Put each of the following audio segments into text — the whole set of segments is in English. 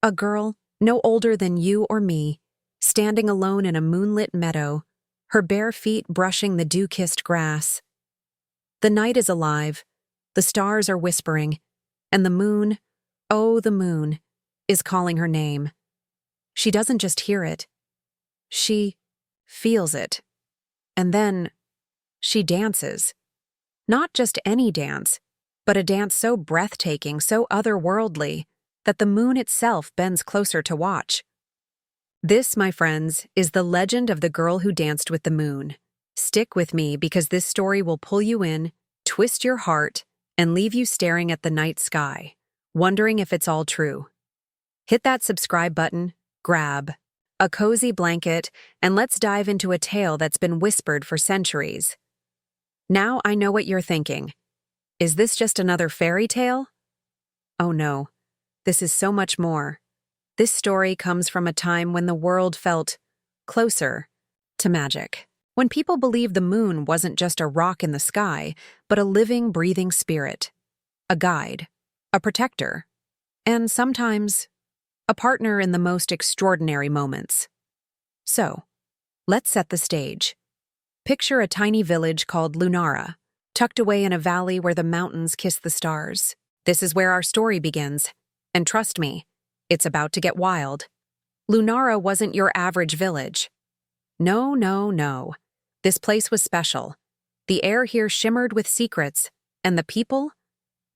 A girl, no older than you or me, standing alone in a moonlit meadow, her bare feet brushing the dew-kissed grass. The night is alive, the stars are whispering, and the moon, oh, the moon, is calling her name. She doesn't just hear it. She feels it. And then she dances. Not just any dance, but a dance so breathtaking, so otherworldly, that the moon itself bends closer to watch. This, my friends, is the legend of the girl who danced with the moon. Stick with me because this story will pull you in, twist your heart, and leave you staring at the night sky, wondering if it's all true. Hit that subscribe button, grab a cozy blanket, and let's dive into a tale that's been whispered for centuries. Now I know what you're thinking. Is this just another fairy tale? Oh no, this is so much more. This story comes from a time when the world felt closer to magic. When people believed the moon wasn't just a rock in the sky, but a living, breathing spirit. A guide, a protector, and sometimes a partner in the most extraordinary moments. So, let's set the stage. Picture a tiny village called Lunara, tucked away in a valley where the mountains kiss the stars. This is where our story begins. And trust me, it's about to get wild. Lunara wasn't your average village. No, no, no. This place was special. The air here shimmered with secrets, and the people?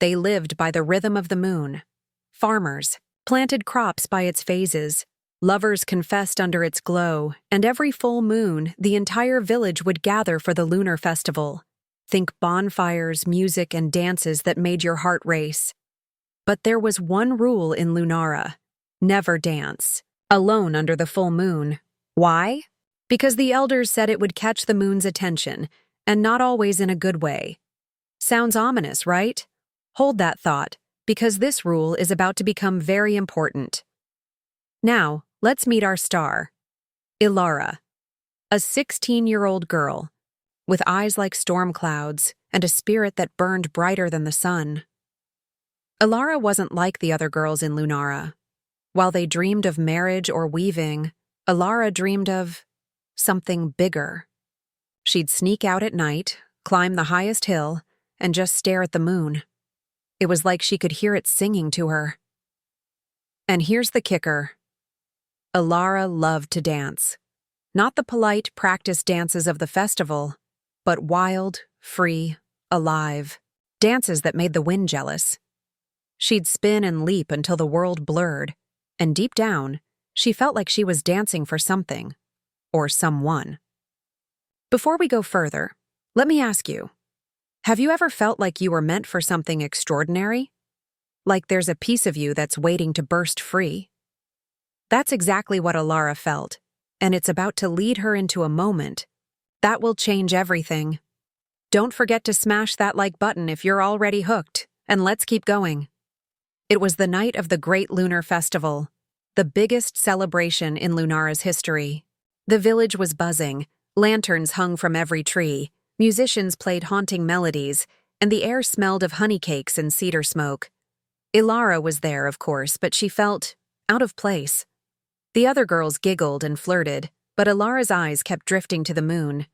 They lived by the rhythm of the moon. Farmers planted crops by its phases. Lovers confessed under its glow, and every full moon, the entire village would gather for the lunar festival. Think bonfires, music, and dances that made your heart race. But there was one rule in Lunara: never dance alone under the full moon. Why? Because the elders said it would catch the moon's attention, and not always in a good way. Sounds ominous, right? Hold that thought, because this rule is about to become very important. Now, let's meet our star, Ilara, a 16-year-old girl, with eyes like storm clouds and a spirit that burned brighter than the sun. Ilara wasn't like the other girls in Lunara. While they dreamed of marriage or weaving, Ilara dreamed of something bigger. She'd sneak out at night, climb the highest hill, and just stare at the moon. It was like she could hear it singing to her. And here's the kicker. Ilara loved to dance. Not the polite, practiced dances of the festival, but wild, free, alive. Dances that made the wind jealous. She'd spin and leap until the world blurred, and deep down, she felt like she was dancing for something, or someone. Before we go further, let me ask you, have you ever felt like you were meant for something extraordinary? Like there's a piece of you that's waiting to burst free? That's exactly what Ilara felt, and it's about to lead her into a moment that will change everything. Don't forget to smash that like button if you're already hooked, and let's keep going. It was the night of the Great Lunar Festival, the biggest celebration in Lunara's history. The village was buzzing, lanterns hung from every tree, musicians played haunting melodies, and the air smelled of honey cakes and cedar smoke. Ilara was there, of course, but she felt out of place. The other girls giggled and flirted, but Ilara's eyes kept drifting to the moon.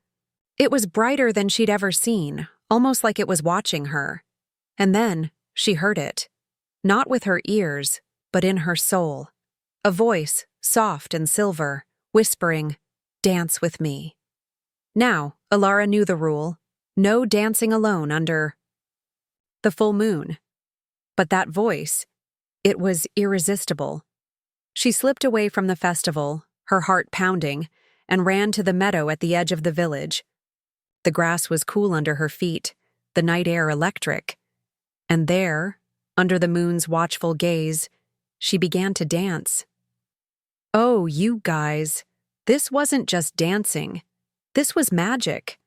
It was brighter than she'd ever seen, almost like it was watching her. And then she heard it. Not with her ears, but in her soul. A voice, soft and silver, whispering, "Dance with me." Now, Ilara knew the rule. No dancing alone under the full moon. But that voice, it was irresistible. She slipped away from the festival, her heart pounding, and ran to the meadow at the edge of the village. The grass was cool under her feet, the night air electric. And there, under the moon's watchful gaze, she began to dance. Oh, you guys, this wasn't just dancing. This was magic.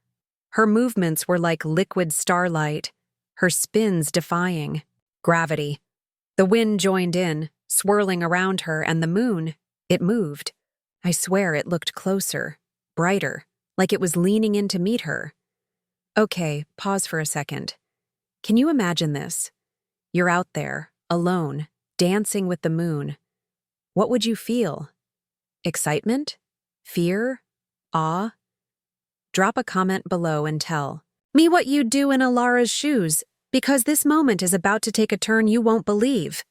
Her movements were like liquid starlight, her spins defying gravity. The wind joined in, swirling around her, and the moon, it moved. I swear it looked closer, brighter, like it was leaning in to meet her. Okay, pause for a second. Can you imagine this? You're out there, alone, dancing with the moon. what would you feel? Excitement? Fear? Awe? Drop a comment below and tell me what you'd do in Alara's shoes, because this moment is about to take a turn you won't believe.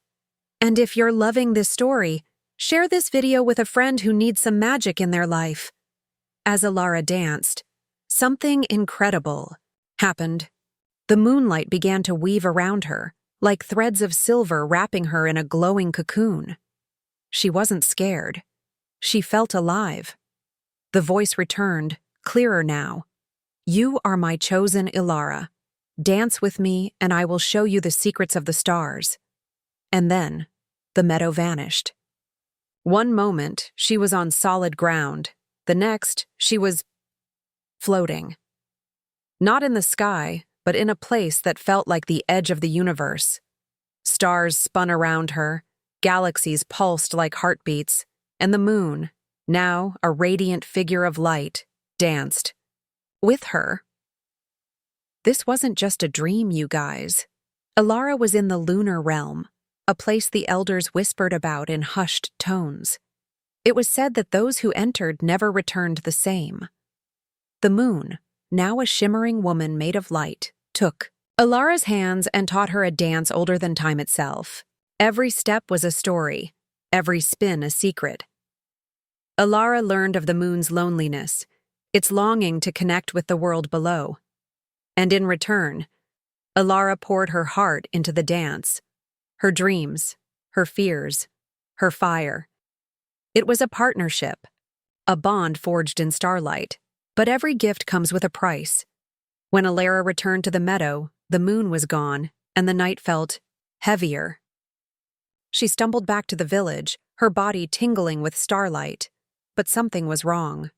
And if you're loving this story, share this video with a friend who needs some magic in their life. As Alara danced, something incredible happened. The moonlight began to weave around her, like threads of silver wrapping her in a glowing cocoon. She wasn't scared. She felt alive. The voice returned, clearer now. You are my chosen Ilara. Dance with me, and I will show you the secrets of the stars. And then, the meadow vanished. One moment, she was on solid ground. The next, she was floating. Not in the sky, but in a place that felt like the edge of the universe. Stars spun around her, galaxies pulsed like heartbeats, and the moon, now a radiant figure of light, danced. With her. This wasn't just a dream, you guys. Alara was in the lunar realm, a place the elders whispered about in hushed tones. It was said that those who entered never returned the same. The moon, now a shimmering woman made of light, took Alara's hands and taught her a dance older than time itself. Every step was a story, every spin a secret. Alara learned of the moon's loneliness, its longing to connect with the world below. And in return, Alara poured her heart into the dance, her dreams, her fears, her fire. It was a partnership, a bond forged in starlight, but every gift comes with a price. When Alara returned to the meadow, the moon was gone, and the night felt heavier. She stumbled back to the village, her body tingling with starlight, but something was wrong.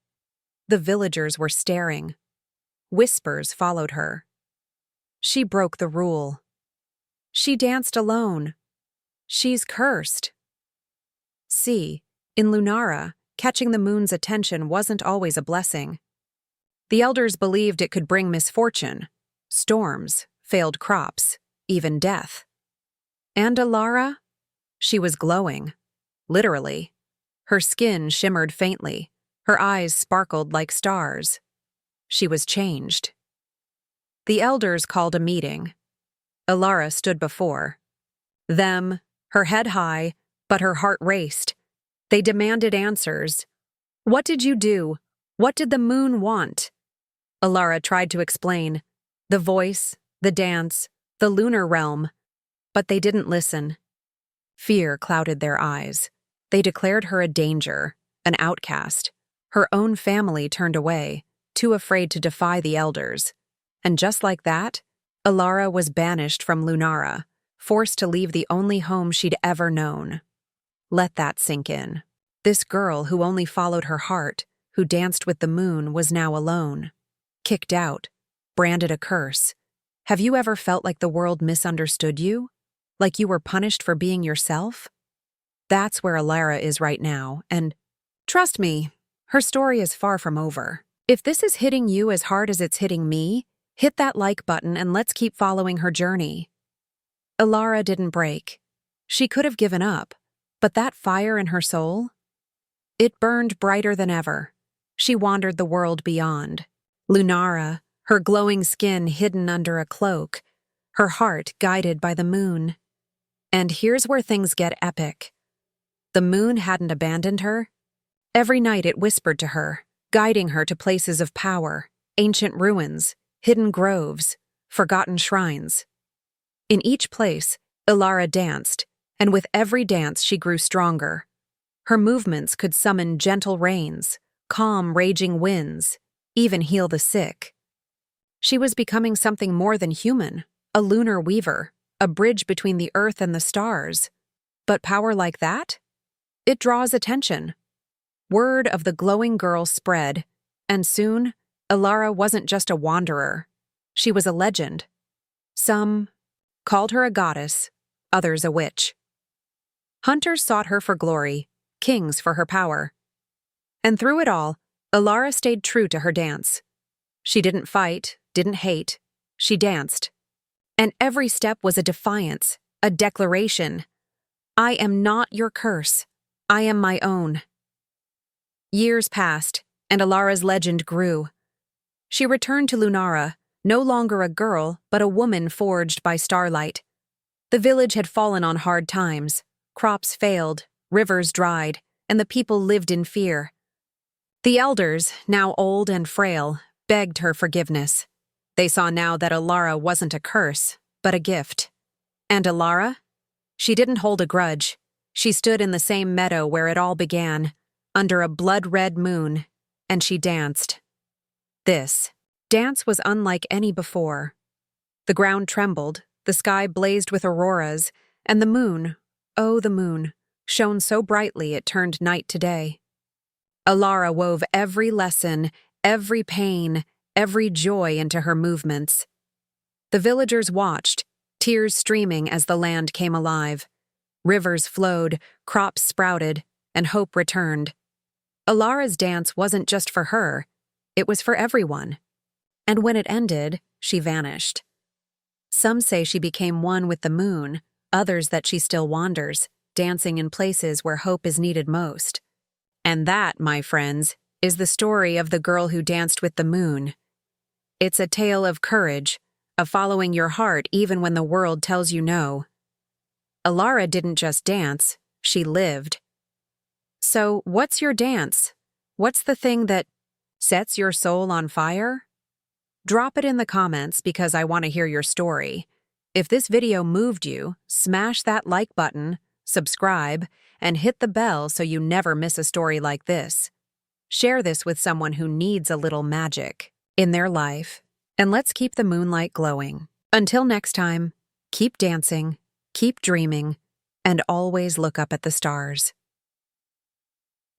The villagers were staring. Whispers followed her. She broke the rule. She danced alone. She's cursed. See, in Lunara, catching the moon's attention wasn't always a blessing. The elders believed it could bring misfortune, storms, failed crops, even death. And Alara? She was glowing. Literally. Her skin shimmered faintly. Her eyes sparkled like stars. She was changed. The elders called a meeting. Alara stood before them, her head high, but her heart raced. They demanded answers. What did you do? What did the moon want? Alara tried to explain. The voice, the dance, the lunar realm. But they didn't listen. Fear clouded their eyes. They declared her a danger, an outcast. Her own family turned away, too afraid to defy the elders. And just like that, Alara was banished from Lunara, forced to leave the only home she'd ever known. Let that sink in. This girl who only followed her heart, who danced with the moon, was now alone. Kicked out, branded a curse. Have you ever felt like the world misunderstood you? Like you were punished for being yourself? That's where Alara is right now, and trust me, her story is far from over. If this is hitting you as hard as it's hitting me, hit that like button and let's keep following her journey. Alara didn't break. She could have given up, but that fire in her soul? It burned brighter than ever. She wandered the world beyond. Lunara, her glowing skin hidden under a cloak, her heart guided by the moon. And here's where things get epic. The moon hadn't abandoned her. Every night it whispered to her, guiding her to places of power, ancient ruins, hidden groves, forgotten shrines. In each place, Alara danced, and with every dance she grew stronger. Her movements could summon gentle rains, calm raging winds, even heal the sick. She was becoming something more than human, a lunar weaver, a bridge between the earth and the stars. But power like that? It draws attention. Word of the glowing girl spread, and soon, Alara wasn't just a wanderer. She was a legend. Some called her a goddess, others a witch. Hunters sought her for glory, kings for her power. And through it all, Alara stayed true to her dance. She didn't fight, didn't hate. She danced. And every step was a defiance, a declaration. I am not your curse. I am my own. Years passed, and Alara's legend grew. She returned to Lunara, no longer a girl, but a woman forged by starlight. The village had fallen on hard times. Crops failed, rivers dried, and the people lived in fear. The elders, now old and frail, begged her forgiveness. They saw now that Alara wasn't a curse, but a gift. And Alara? She didn't hold a grudge. She stood in the same meadow where it all began, under a blood-red moon, and she danced. This dance was unlike any before. The ground trembled, the sky blazed with auroras, and the moon, oh the moon, shone so brightly it turned night to day. Alara wove every lesson, every pain, every joy into her movements. The villagers watched, tears streaming as the land came alive. Rivers flowed, crops sprouted, and hope returned. Alara's dance wasn't just for her, it was for everyone. And when it ended, she vanished. Some say she became one with the moon, others that she still wanders, dancing in places where hope is needed most. And that, my friends, is the story of the girl who danced with the moon. It's a tale of courage, of following your heart even when the world tells you no. Alara didn't just dance, she lived. So, what's your dance? What's the thing that sets your soul on fire? Drop it in the comments because I want to hear your story. If this video moved you, smash that like button, subscribe, and hit the bell so you never miss a story like this. Share this with someone who needs a little magic in their life, and let's keep the moonlight glowing. Until next time, keep dancing, keep dreaming, and always look up at the stars.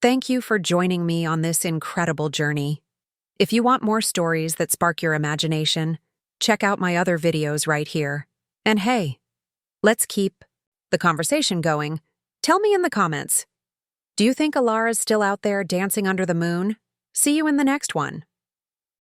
Thank you for joining me on this incredible journey. If you want more stories that spark your imagination, check out my other videos right here. And hey, let's keep the conversation going. Tell me in the comments, do you think Alara's still out there dancing under the moon? See you in the next one.